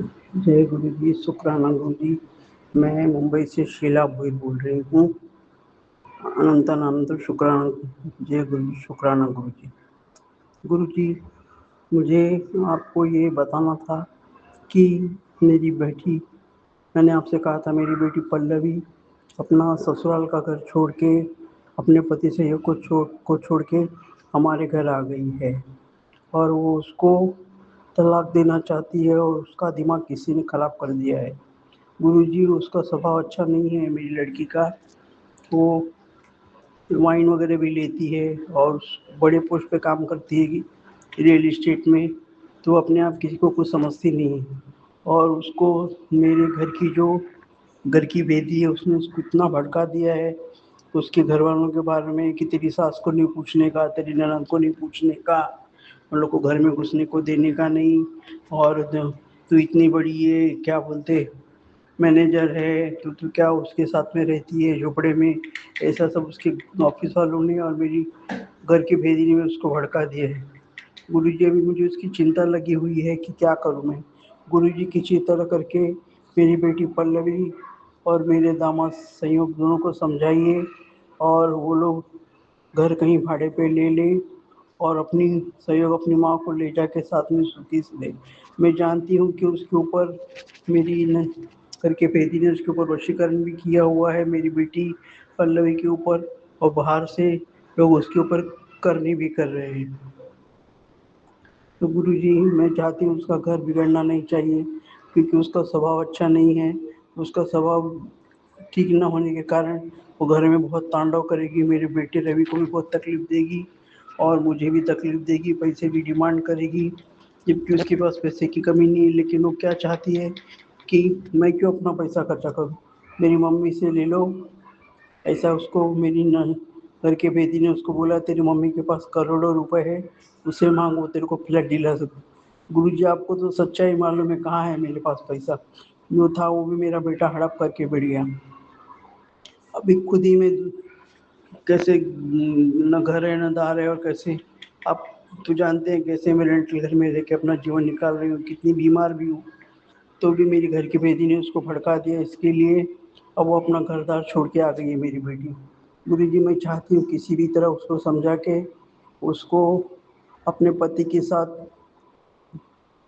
जय गुरु जी, शुक्राना गुरु जी। मैं मुंबई से शीला भोईर बोल रही हूँ। अनंत अनंत शुक्राना। जय गुरु जी, शुक्राना गुरु जी। गुरु जी, मुझे आपको ये बताना था कि मेरी बेटी, मैंने आपसे कहा था मेरी बेटी पल्लवी अपना ससुराल का घर छोड़ के, अपने पति से को छोड़ के हमारे घर आ गई है और वो उसको तलाक देना चाहती है और उसका दिमाग किसी ने खराब कर दिया है। गुरुजी, उसका स्वभाव अच्छा नहीं है मेरी लड़की का। वो वाइन वगैरह भी लेती है और बड़े पोस्ट पे काम करती है रियल इस्टेट में। तो अपने आप किसी को कुछ समझती नहीं है और उसको मेरे घर की बेटी है, उसने उसको इतना भड़का दिया है उसके घर वालों के बारे में कि तेरी सास को नहीं पूछने का, तेरी ननद को नहीं पूछने का, उन लोग को घर में घुसने को देने का नहीं। और तू इतनी बड़ी ये क्या बोलते मैनेजर है तो तू क्या उसके साथ में रहती है झोपड़े में। ऐसा सब उसके ऑफिस वालों ने और मेरी घर की भेदी ने उसको भड़का दिया है। गुरुजी, अभी मुझे उसकी चिंता लगी हुई है कि क्या करूं मैं। गुरुजी, किसी तरह करके मेरी बेटी पल्लवी और मेरे दामाद संयोग दोनों को समझाइए और वो लोग घर कहीं भाड़े पे ले ले और अपनी सहयोग अपनी माँ को ले जाके साथ में सुखी से ले। मैं जानती हूँ कि उसके ऊपर मेरी न करके बेटी ने उसके ऊपर वशीकरण भी किया हुआ है मेरी बेटी पल्लवी के ऊपर, और बाहर से लोग उसके ऊपर करनी भी कर रहे हैं। तो गुरुजी, मैं चाहती हूँ उसका घर बिगड़ना नहीं चाहिए क्योंकि उसका स्वभाव अच्छा नहीं है। उसका स्वभाव ठीक न होने के कारण वो घर में बहुत तांडव करेगी, मेरे बेटे रवि को भी बहुत तकलीफ देगी और मुझे भी तकलीफ देगी, पैसे की डिमांड करेगी जबकि उसके पास पैसे की कमी नहीं है। लेकिन वो क्या चाहती है कि मैं क्यों अपना पैसा खर्चा करूँ, मेरी मम्मी से ले लो। ऐसा उसको मेरी न घर के बेटी ने उसको बोला, तेरी मम्मी के पास करोड़ों रुपए है, उसे मांग, वो तेरे को फ्लैट दिला सकती। गुरुजी, आपको तो सच्चाई मालूम है कहाँ है मेरे पास पैसा। जो था वो भी मेरा बेटा हड़प करके बढ़ गया। अभी खुद ही में कैसे न घर है न दार है और कैसे आप तो जानते हैं कैसे मैं रेंटल घर में रह के अपना जीवन निकाल रही हूँ, कितनी बीमार भी हूँ। तो भी मेरी घर की बेटी ने उसको भड़का दिया इसके लिए। अब वो अपना घर दार छोड़ के आ गई है मेरी बेटी। गुरु जी, मैं चाहती हूँ किसी भी तरह उसको समझा के उसको अपने पति के साथ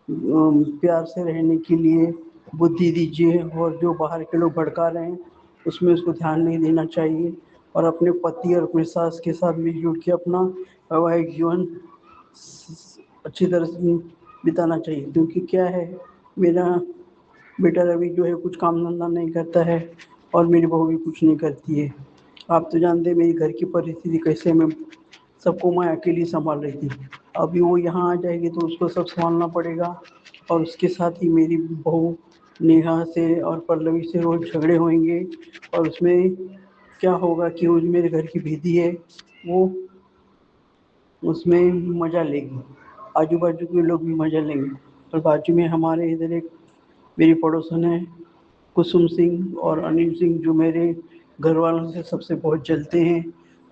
प्यार से रहने के लिए बुद्धि दीजिए और जो बाहर के लोग भड़का रहे हैं उसमें उसको ध्यान नहीं देना चाहिए और अपने पति और अपने सास के साथ मिलजुल के अपना वैवाहिक जीवन अच्छी तरह से बिताना चाहिए। क्योंकि क्या है, मेरा बेटा रवि जो है कुछ काम धंधा नहीं करता है और मेरी बहू भी कुछ नहीं करती है। आप तो जानते हैं मेरी घर की परिस्थिति कैसे, मैं सबको मैं अकेली संभाल रही थी। अभी वो यहाँ आ जाएगी तो उसको सब संभालना पड़ेगा और उसके साथ ही मेरी बहू नेहा से और पल्लवी से रोज झगड़े होंगे और उसमें क्या होगा कि वो जो मेरे घर की भेदी है वो उसमें मजा लेगी, आजू बाजू के लोग भी मजा लेंगे। और बाजू में हमारे इधर एक मेरी पड़ोसन है कुसुम सिंह और अनिल सिंह, जो मेरे घर वालों से सबसे बहुत जलते हैं।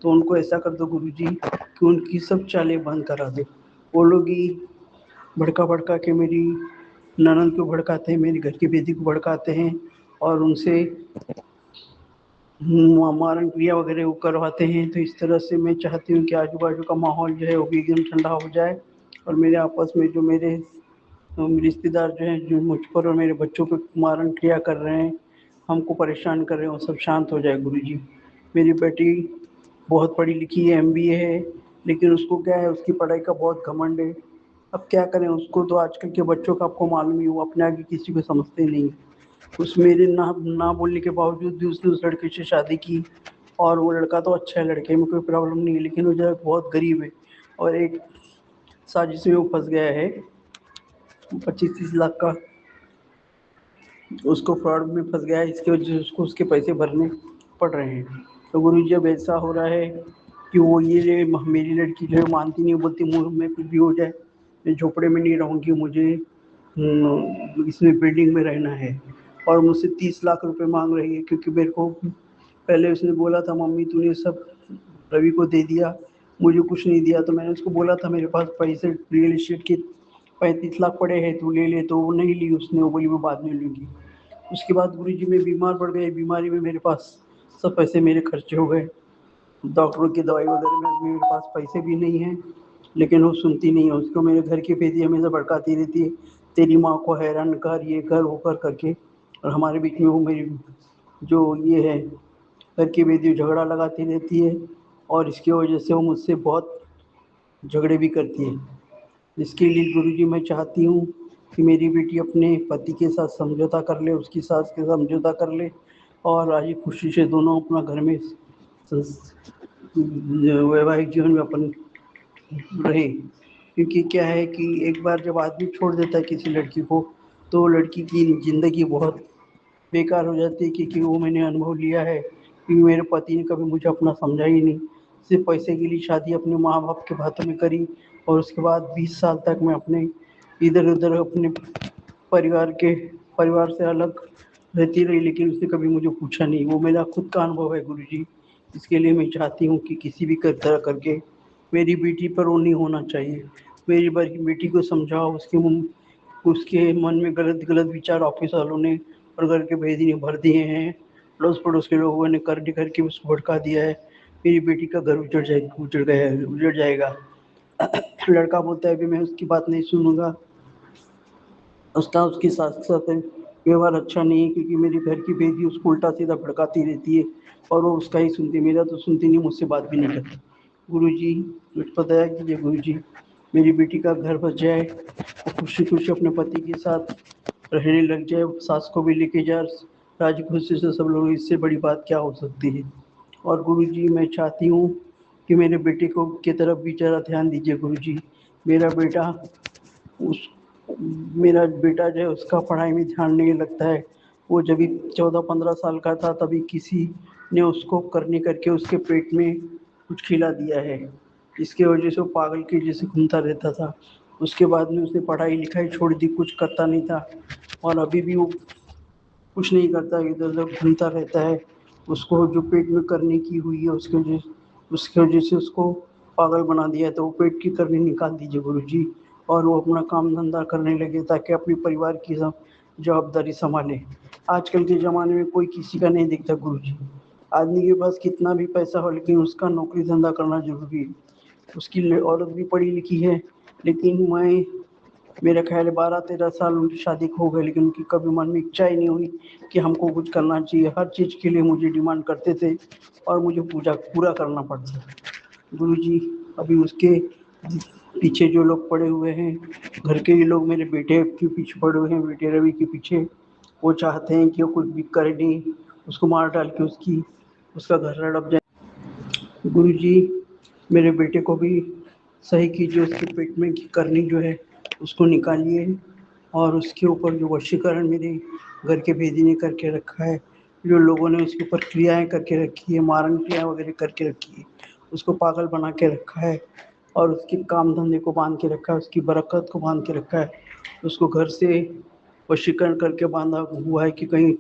तो उनको ऐसा कर दो गुरुजी कि उनकी सब चालें बंद करा दो। वो लोग ही भड़का भड़का के मेरी ननद को भड़काते हैं, मेरी घर की बेटी को भड़काते हैं और उनसे मारण क्रिया वगैरह वो करवाते हैं। तो इस तरह से मैं चाहती हूँ कि आजू बाजू का माहौल जो है वो भी एकदम ठंडा हो जाए और मेरे आपस में जो मेरे रिश्तेदार जो हैं जो मुझ पर और मेरे बच्चों पे मारण क्रिया कर रहे हैं, हमको परेशान कर रहे हैं, वो सब शांत हो जाए गुरुजी। मेरी बेटी बहुत पढ़ी लिखी है, एमबीए है, लेकिन उसको क्या है उसकी पढ़ाई का बहुत घमंड है। अब क्या करें, उसको तो आजकल के बच्चों का आपको मालूम ही, वो अपने आगे किसी को समझते ही नहीं। उस मेरे ना ना बोलने के बावजूद भी उसने उस लड़के से शादी की और वो लड़का तो अच्छा है, लड़के में कोई प्रॉब्लम नहीं है, लेकिन वो जो है बहुत गरीब है और एक साजिश में वो फंस गया है 25-30 लाख का, उसको फ्रॉड में फंस गया है, इसकी वजह से उसको उसके पैसे भरने पड़ रहे हैं। तो गुरु जी, अब ऐसा हो रहा है कि वो ये मेरी लड़की जो है मानती नहीं, बोलती मुँह में कुछ भी हो जाए मैं झोपड़े में नहीं रहूँगी, मुझे इसमें बिल्डिंग में रहना है। और मुझसे 30 लाख रुपए मांग रही है क्योंकि मेरे को पहले उसने बोला था मम्मी तूने सब रवि को दे दिया, मुझे कुछ नहीं दिया। तो मैंने उसको बोला था मेरे पास पैसे रियल इस्टेट के 35 लाख पड़े हैं, तू ले ले, तो वो नहीं ली उसने, वो बोली मैं बाद में लूँगी। उसके बाद गुरुजी मैं बीमार पड़ गई, बीमारी में मेरे पास सब पैसे मेरे खर्चे हो गए, डॉक्टरों की दवाई वगैरह में मेरे पास पैसे भी नहीं हैं। लेकिन वो सुनती नहीं है, उसको मेरे घर की बेटी हमेशा भड़काती रहती है, तेरी माँ को हैरान कर, ये कर वो कर करके। और हमारे बीच में वो मेरी जो ये है घर की बेटी झगड़ा लगाती रहती है, और इसकी वजह से वो मुझसे बहुत झगड़े भी करती है। इसके लिए गुरुजी मैं चाहती हूँ कि मेरी बेटी अपने पति के साथ समझौता कर ले, उसकी सास के साथ समझौता कर ले, और राजी खुशी से दोनों अपना घर में वैवाहिक जीवन में अपन रहे। क्योंकि क्या है कि एक बार जब आदमी छोड़ देता है किसी लड़की को, तो लड़की की ज़िंदगी बहुत बेकार हो जाती है, क्योंकि वो मैंने अनुभव लिया है कि मेरे पति ने कभी मुझे अपना समझा ही नहीं, सिर्फ पैसे के लिए शादी अपने माँ बाप के बातों में करी, और उसके बाद 20 साल तक मैं अपने इधर उधर अपने परिवार के परिवार से अलग रहती रही, लेकिन उसने कभी मुझे पूछा नहीं। वो मेरा खुद का अनुभव है गुरुजी। इसके लिए मैं चाहती हूँ कि किसी भी तरह करके मेरी बेटी पर वो नहीं होना चाहिए। मेरी बेटी को समझाओ, उसके मन में गलत गलत विचार ऑफिस वालों ने और घर के भेदी ने भर दिए हैं, अड़ोस पड़ोस के लोगों ने कर करके उसको भड़का दिया है। मेरी बेटी का घर उजड़ जाएगा। लड़का बोलता है अभी मैं उसकी बात नहीं सुनूंगा, उसका उसके साथ साथ व्यवहार अच्छा नहीं है, क्योंकि मेरी घर की बेटी उसको उल्टा सीधा भड़काती रहती है, और वो उसका ही सुनती है, मेरा तो सुनती नहीं, मुझसे बात भी नहीं करती। गुरुजी मुझको दया कीजिए गुरुजी, मेरी बेटी का घर बच जाए, वो खुशी खुशी अपने पति के साथ रहने लग जाए, सास को भी लेके जाए राजी खुशी से सब लोग। इससे बड़ी बात क्या हो सकती है। और गुरुजी मैं चाहती हूँ कि मेरे बेटे को की तरफ भी ज़रा ध्यान दीजिए गुरुजी। मेरा बेटा उस मेरा बेटा जो है उसका पढ़ाई में ध्यान नहीं लगता है। वो जब भी 14-15 साल का था तभी किसी ने उसको करने करके उसके पेट में कुछ खिला दिया है, इसके वजह से वो पागल के जैसे घूमता रहता था। उसके बाद में उसने पढ़ाई लिखाई छोड़ दी, कुछ करता नहीं था, और अभी भी वो कुछ नहीं करता, इधर उधर घूमता रहता है। उसको जो पेट में करने की हुई है उसके वजह से उसको पागल बना दिया है, तो वो पेट की करनी निकाल दीजिए गुरुजी, और वो अपना काम धंधा करने लगे ताकि अपने परिवार की जवाबदारी संभाले। आजकल के ज़माने में कोई किसी का नहीं दिखता गुरुजी। आदमी के पास कितना भी पैसा हो, लेकिन उसका नौकरी धंधा करना ज़रूरी है। उसकी औरत भी पढ़ी लिखी है, लेकिन मेरा ख्याल है 12-13 साल उनकी शादी को हो गए, लेकिन उनकी कभी मन में इच्छा ही नहीं हुई कि हमको कुछ करना चाहिए। हर चीज़ के लिए मुझे डिमांड करते थे, और मुझे पूजा पूरा करना पड़ता था। गुरुजी अभी उसके पीछे जो लोग पड़े हुए हैं, घर के ही लोग मेरे बेटे के पीछे पड़े हुए हैं, बेटे रवि के पीछे। वो चाहते हैं कि वो कुछ भी करे नहीं, उसको मार डाल के उसका घर हड़प जाए। गुरुजी मेरे बेटे को भी सही कीजिए, उसके पेट में की करनी जो है उसको निकालिए, और उसके ऊपर जो वशीकरण मेरे घर के भेदी ने करके रखा है, जो लोगों ने उसके ऊपर क्रियाएं करके रखी है, मारण क्रिया वगैरह करके रखी है, उसको पागल बना के रखा है, और उसके काम धंधे को बांध के रखा है, उसकी बरकत को बांध के रखा है। उसको घर से वशीकरण करके बांधा हुआ है कि कहीं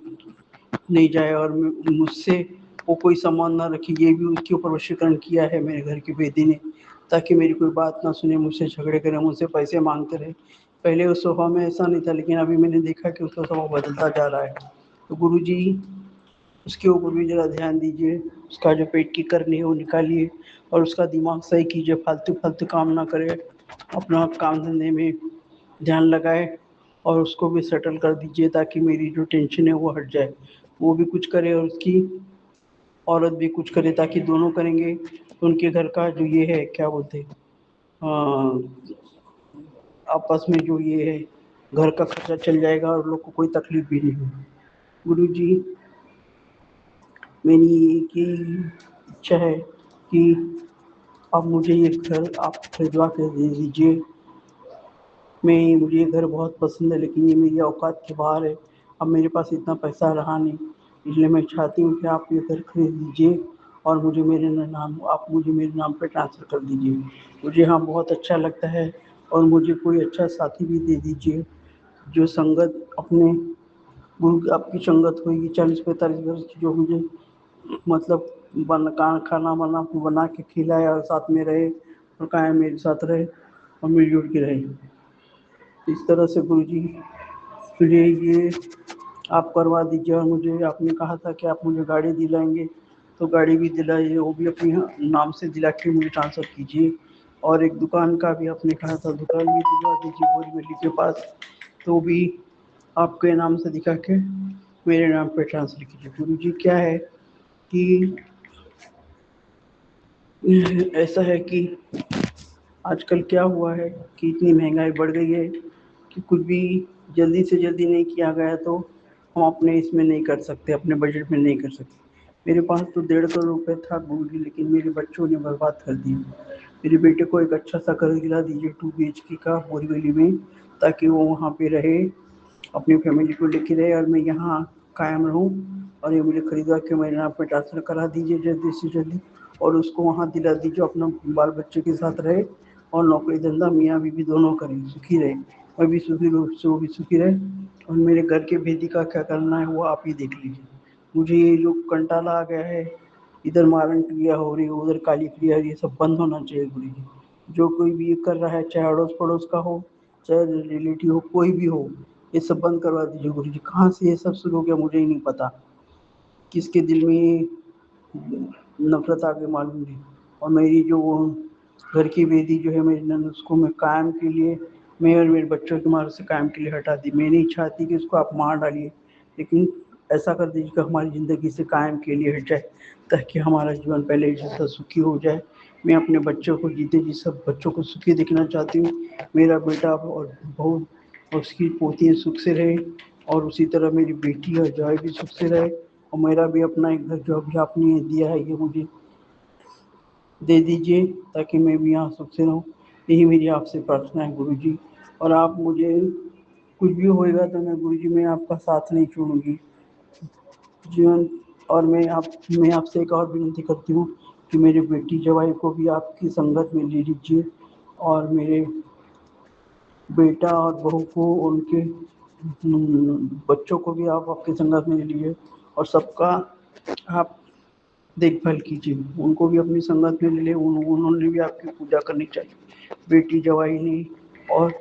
नहीं जाए, और मुझसे वो कोई संबंध ना रखे, ये भी उसके ऊपर वशीकरण किया है मेरे घर की बेटी ने, ताकि मेरी कोई बात ना सुने, मुझसे झगड़े करे, मुझसे पैसे मांगते रहे। पहले उस स्वभाव में ऐसा नहीं था, लेकिन अभी मैंने देखा कि उसका स्वभाव बदलता जा रहा है। तो गुरुजी उसके ऊपर भी ज़रा ध्यान दीजिए, उसका जो पेट की करनी है वो निकालिए, और उसका दिमाग सही कीजिए, फालतू फालतू काम ना करे, अपना काम धंधे में ध्यान लगाए, और उसको भी सेटल कर दीजिए ताकि मेरी जो टेंशन है वो हट जाए। वो भी कुछ करे और उसकी औरत भी कुछ करे, ताकि दोनों करेंगे तो उनके घर का जो ये है क्या बोलते हैं, आपस में जो ये है घर का खर्चा चल जाएगा, और लोग को कोई तकलीफ भी नहीं होगी। गुरु जी मेरी एक ही इच्छा है कि अब मुझे ये घर आप खरीदवा के दे दीजिए। मुझे ये घर बहुत पसंद है, लेकिन ये मेरी औकात के बाहर है। अब मेरे पास इतना पैसा रहा नहीं, इसलिए मैं चाहती हूँ कि आप ये घर खरीद लीजिए, और मुझे मेरे नाम पे ट्रांसफ़र कर दीजिए। मुझे यहाँ बहुत अच्छा लगता है, और मुझे कोई अच्छा साथी भी दे दीजिए, जो संगत अपने गुरु आपकी संगत होगी 40-45 वर्ष की, जो मुझे मतलब खाना वाना बना के खिलाए और साथ में रहे, और कायम मेरे साथ रहे और मिलजुल के रहे। इस तरह से गुरुजी मुझे ये आप करवा दीजिए। और मुझे आपने कहा था कि आप मुझे गाड़ी दिलाएंगे, तो गाड़ी भी दिलाइए, वो भी अपने नाम से दिला के मुझे ट्रांसफ़र कीजिए। और एक दुकान का भी आपने कहा था, दुकान भी दिलवा दीजिए बोरीवली के पास, तो भी आपके नाम से दिखा के मेरे नाम पे ट्रांसफ़र कीजिए। गुरुजी क्या है कि ऐसा है कि आजकल क्या हुआ है कि इतनी महंगाई बढ़ गई है कि कुछ भी जल्दी से जल्दी नहीं किया गया तो हम अपने इसमें नहीं कर सकते, अपने बजट में नहीं कर सकते। मेरे पास तो 1.5 करोड़ रुपए था गुरुजी, लेकिन मेरे बच्चों ने बर्बाद कर दिए। मेरे बेटे को एक अच्छा सा घर दिला दीजिए 2 BHK का बोरीवली में, ताकि वो वहाँ पे रहे, अपनी फैमिली को लेके रहे और मैं यहाँ कायम रहूँ। और ये मुझे खरीदवा के मेरे नाम पे ट्रांसफ़र करा दीजिए जल्दी से जल्दी, और उसको वहाँ दिला दीजिए, अपना बाल बच्चे के साथ रहे और नौकरी धंधा मियाँ बीवी दोनों करें, सुखी रहे। मैं भी सुखी रहूँ, वो भी सुखी रहे। और मेरे घर के भेदी का क्या करना है वो आप ही देख लीजिए। मुझे ये जो कंटाला आ गया है, इधर मारण क्रिया हो रही है, उधर काली क्रिया, ये सब बंद होना चाहिए गुरुजी। जो कोई भी ये कर रहा है, चाहे अड़ोस पड़ोस का हो, चाहे रिलेटिव हो, कोई भी हो, ये सब बंद करवा दीजिए गुरुजी। कहाँ से ये सब शुरू हो गया मुझे ही नहीं पता, किसके दिल में ये नफरत आ गई मालूम नहीं। और मेरी जो वो घर की बेदी जो है मेरी नंद, उसको मैं कायम के लिए, मैं और मेरे बच्चों की मार से कायम के लिए हटा दी। मैं नहीं चाहती कि उसको आप मार डालिए, लेकिन ऐसा कर दीजिए कि हमारी ज़िंदगी से कायम के लिए हट जाए, ताकि हमारा जीवन पहले जैसा सुखी हो जाए। मैं अपने बच्चों को जीते जी सब बच्चों को सुखी देखना चाहती हूँ। मेरा बेटा और बहू और उसकी पोतियाँ सुख से रहे, और उसी तरह मेरी बेटी और जॉय भी सुख से रहे। और मेरा भी अपना एक घर जो अभी आपने दिया है ये मुझे दे दीजिए, ताकि मैं भी यहाँ सुख से रहूँ। यही मेरी आपसे प्रार्थना है गुरुजी। और आप मुझे कुछ भी होएगा तो मैं गुरुजी, मैं आपका साथ नहीं छोड़ूंगी जीवन। और मैं आपसे एक और विनती करती हूँ कि मेरी बेटी जवाई को भी आपकी संगत में ले लीजिए, और मेरे बेटा और बहू को, उनके बच्चों को भी आप आपकी संगत में ले लीजिए, और सबका आप देखभाल कीजिए। उनको भी अपनी संगत में ले लें, उन्होंने भी आपकी पूजा करनी चाहिए। बेटी जवाई ने और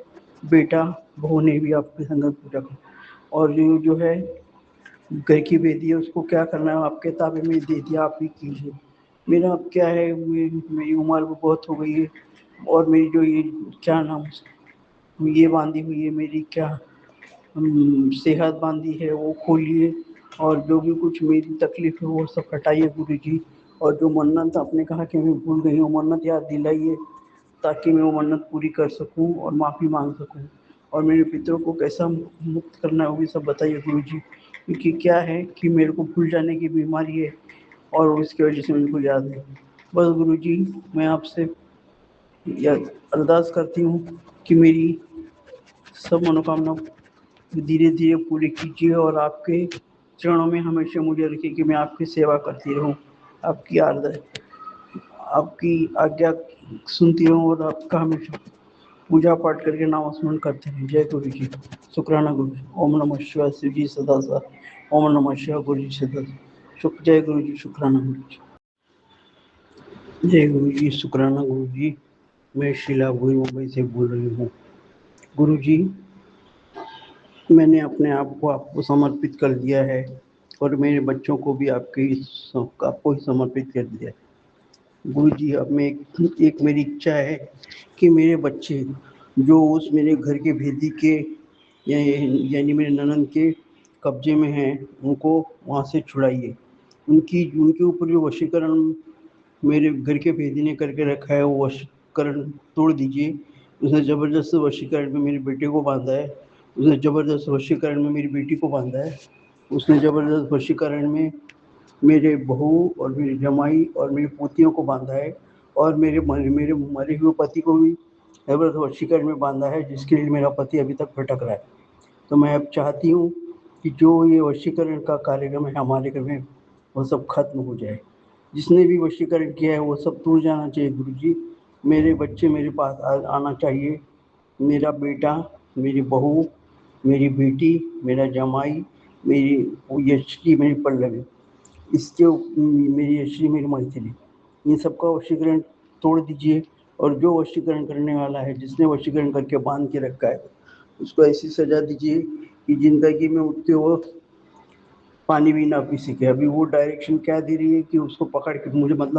बेटा बहू ने भी आपकी संगत पूजा कर। और ये जो है घर की बेदी है, उसको क्या करना है आपके ताबे में दे दिया, आप ही कीजिए। मेरा अब क्या है, मेरी उम्र भी बहुत हो गई है, और मेरी जो ये क्या नाम ये बांधी हुई है मेरी, क्या सेहत बांधी है वो खोलिए, और जो भी कुछ मेरी तकलीफ है वो सब हटाइए गुरु जी। और जो मन्नत आपने कहा कि मैं भूल गई हूँ, मन्नत याद दिलाइए, ताकि मैं वो मन्नत पूरी कर सकूँ और माफ़ी मांग सकूँ। और मेरे पितरों को कैसा मुक्त करना है वो भी सब बताइए गुरु जी। क्योंकि क्या है कि मेरे को भूल जाने की बीमारी है, और उसकी वजह से मेरे को याद है। बस गुरु जी, मैं आपसे अरदास करती हूँ कि मेरी सब मनोकामना धीरे धीरे पूरी कीजिए, और आपके चरणों में हमेशा मुझे रखिए कि मैं आपकी सेवा करती रहूं, आपकी आपकी आज्ञा सुनती रहूं, और आपका हमेशा पूजा पाठ करके नाम स्मरण करते रहें। जय गुरु जी। शुक्राना गुरु जी। ओम नमः शिवाय। शिव जी सदा सदा। ओम नमः शिवाय। गुरु जी सदा। जय गुरु जी। शुक्राना गुरु जी। जय गुरु जी। शुक्राना गुरु जी। मैं शीला भोई मुंबई से बोल रही हूँ। गुरु जी, मैंने अपने आप को आपको समर्पित कर दिया है, और मेरे बच्चों को भी आपको ही समर्पित कर दिया है। गुरु जी, अब मैं एक मेरी इच्छा है कि मेरे बच्चे जो उस मेरे घर के भेदी के यानी मेरे ननद के कब्जे में हैं, उनको वहाँ से छुड़ाइए। उनके ऊपर जो वशीकरण मेरे घर के भेदी ने करके रखा है, वो वशीकरण तोड़ दीजिए। उसने ज़बरदस्त वशीकरण में मेरे बेटे को बांधा है, उसने ज़बरदस्त वशीकरण में मेरी बेटी को बांधा है, उसने ज़बरदस्त वशीकरण में मेरे बहू और मेरी जमाई और मेरी पोतियों को बांधा है, और मेरे मरे हुए पति को भी ज़बरदस्त वशीकरण में बांधा है, जिसके लिए मेरा पति अभी तक भटक रहा है। तो मैं अब चाहती हूँ कि जो ये वशीकरण का कार्यक्रम है हमारे घर में, वो सब खत्म हो जाए। जिसने भी वशीकरण किया है वो सब दूर जाना चाहिए गुरु जी। मेरे बच्चे मेरे पास आना चाहिए। मेरा बेटा, मेरी बहू, मेरी बेटी, मेरा जमाई, मेरी यश्री, मेरी पल्लवी, इसके मेरी यश्री, मेरी मैथिली, इन सबका वशीकरण तोड़ दीजिए। और जो वशीकरण करने वाला है, जिसने वशीकरण करके बांध के रखा है, उसको ऐसी सजा दीजिए कि ज़िंदगी में उठते वो पानी भी ना पी सके। अभी वो डायरेक्शन क्या दे रही है कि उसको पकड़ के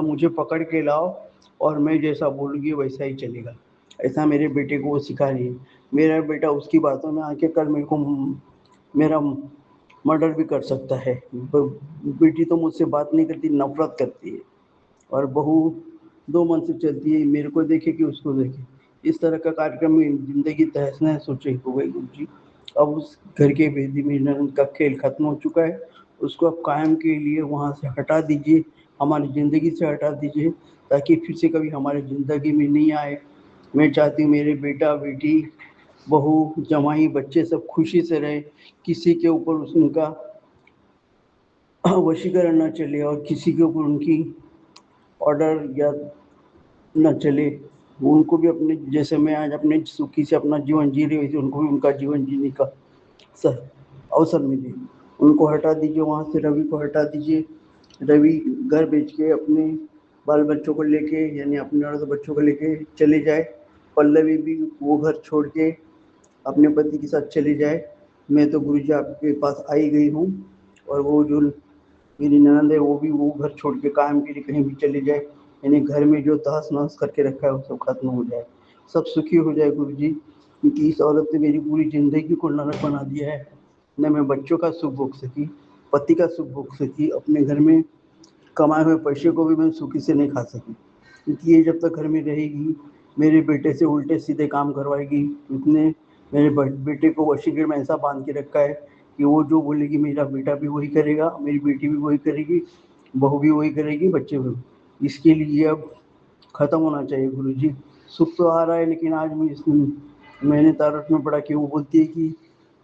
मुझे पकड़ के लाओ और मैं जैसा बोलूँगी वैसा ही चलेगा। ऐसा मेरे बेटे को वो सिखा रही है। मेरा बेटा उसकी बातों में आके कल मेरे को मेरा मर्डर भी कर सकता है। बेटी तो मुझसे बात नहीं करती, नफरत करती है। और बहू दो मन से चलती है, मेरे को देखे कि उसको देखे। इस तरह का कार्यक्रम में जिंदगी तहस नहस हो गई गुरु जी। अब उस घर के बेदी में नंद का खेल खत्म हो चुका है। उसको अब कायम के लिए वहाँ से हटा दीजिए, हमारी ज़िंदगी से हटा दीजिए, ताकि फिर से कभी हमारी ज़िंदगी में नहीं आए। मैं चाहती हूँ मेरे बेटा बेटी बहू जमाई बच्चे सब खुशी से रहे, किसी के ऊपर उनका वशीकरण न चले और किसी के ऊपर उनकी ऑर्डर या न चले। उनको भी अपने जैसे मैं आज अपने सुखी से अपना जीवन जी रही हूँ, वैसे उनको भी उनका जीवन जीने का अवसर मिले। उनको हटा दीजिए वहाँ से, रवि को हटा दीजिए। रवि घर बेच के अपने बाल बच्चों को लेके यानी अपने औरत बच्चों को लेके चले जाए। पल्लवी भी वो घर छोड़ के अपने पति के साथ चली जाए। मैं तो गुरुजी आपके पास आई गई हूँ। और वो जो मेरी ननद है वो भी वो घर छोड़ के कायम के लिए कहीं भी चली जाए, यानी घर में जो तहस नहस करके रखा है वो सब खत्म हो जाए, सब सुखी हो जाए गुरु जी। क्योंकि इस औरत ने मेरी पूरी जिंदगी को नरक बना दिया है। न मैं बच्चों का सुख भोग सकी, पति का सुख भोग सकी, अपने घर में कमाए हुए पैसे को भी मैं सुखी से नहीं खा सकी। क्योंकि ये जब तक घर में रहेगी मेरे बेटे से उल्टे सीधे काम करवाएगी। इसने मेरे बेटे को वशीकरण में ऐसा बांध के रखा है कि वो जो बोलेगी मेरा बेटा भी वही करेगा, मेरी बेटी भी वही करेगी, बहू भी वही करेगी, बच्चे भी। इसके लिए अब खत्म होना चाहिए गुरु जी। सुख तो आ रहा है लेकिन आज मैंने तारक में पढ़ा कि वो बोलती है कि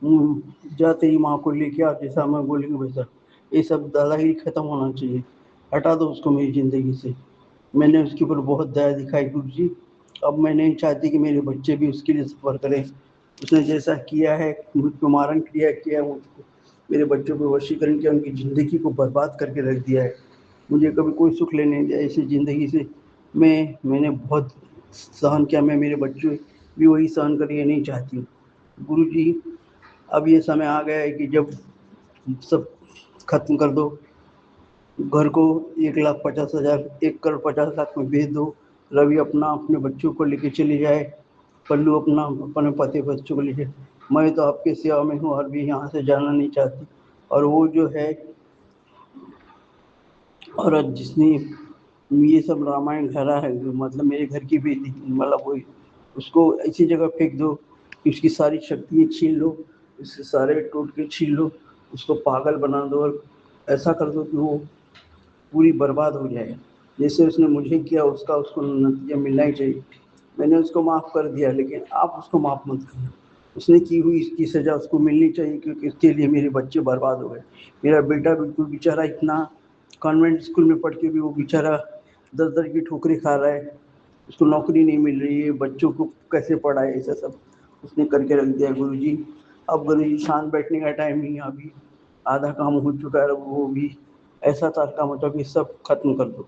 जा तेरी माँ को लेके आ, जैसा मैं बोलेंगे वैसा। ये सब दादागिरी खत्म होना चाहिए, हटा दो उसको मेरी ज़िंदगी से। मैंने उसके ऊपर बहुत दया दिखाई गुरु जी। अब मैं नहीं चाहती कि मेरे बच्चे भी उसके लिए सफ़र करें। उसने जैसा किया है, मुझ पर मारण क्रिया किया, मेरे बच्चों को वशीकरण किया, उनकी ज़िंदगी को बर्बाद करके रख दिया है। मुझे कभी कोई सुख लेने नहीं दिया ऐसी ज़िंदगी से। मैंने बहुत सहन किया, मैं मेरे बच्चे भी वही सहन करें, ये नहीं चाहती हूँ गुरु जी। अब ये समय आ गया है कि जब सब खत्म कर दो। घर को 1,50,000 1,50,00,000 में बेच दो। रवि अपना अपने बच्चों को लेके चले जाए, पल्लू अपना अपने पति बच्चों को लेके। मैं तो आपकी सेवा में हूँ और भी यहाँ से जाना नहीं चाहती। और वो जो है औरत जिसने ये सब रामायण घरा है, मतलब मेरे घर की बेटी, मतलब वही उसको ऐसी जगह फेंक दो कि उसकी सारी शक्तियाँ छीन लो, उसके सारे टोटके छीन लो, उसको पागल बना दो और ऐसा कर दो कि वो पूरी बर्बाद हो जाए। जैसे उसने मुझे किया उसका उसको नतीजा मिलना ही चाहिए। मैंने उसको माफ़ कर दिया लेकिन आप उसको माफ़ मत करना। उसने की हुई इसकी सज़ा उसको मिलनी चाहिए, क्योंकि इसके लिए मेरे बच्चे बर्बाद हो गए। मेरा बेटा बिल्कुल बेचारा इतना कॉन्वेंट स्कूल में पढ़ के भी वो बेचारा दर दर की ठोकरें खा रहा है। उसको नौकरी नहीं मिल रही है, बच्चों को कैसे पढ़ाए, ऐसा सब उसने करके रख दिया गुरु जी। अब गुरु जी शांत बैठने का टाइम नहीं है अभी, आधा काम हो चुका है, वो भी ऐसा था काम होता कि सब खत्म कर दो,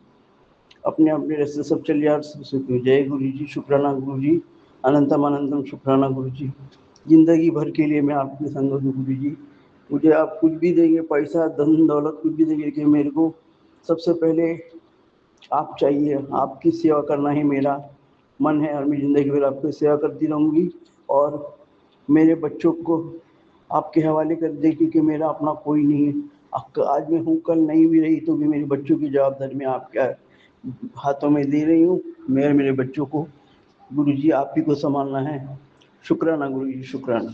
अपने अपने रास्ते सब चल यार। जय गुरु जी, शुक्राना गुरु जी, अनंतम अनंतम शुक्राना गुरु जी। जिंदगी भर के लिए मैं आपके संग हूँ गुरु जी। मुझे आप कुछ भी देंगे, पैसा धन दौलत कुछ भी देंगे, लेकिन मेरे को सबसे पहले आप चाहिए। आपकी सेवा करना ही मेरा मन है और मैं ज़िंदगी भर आपकी सेवा करती रहूँगी। और मेरे बच्चों को आपके हवाले कर दें, क्योंकि मेरा अपना कोई नहीं है। आज मैं हूँ, कल नहीं भी रही तो भी मेरे बच्चों की जवाबदारी मैं आपके हाथों में दे रही हूँ। मेरे बच्चों को गुरु जी आप ही को संभालना है। शुक्राना गुरु जी, शुक्राना।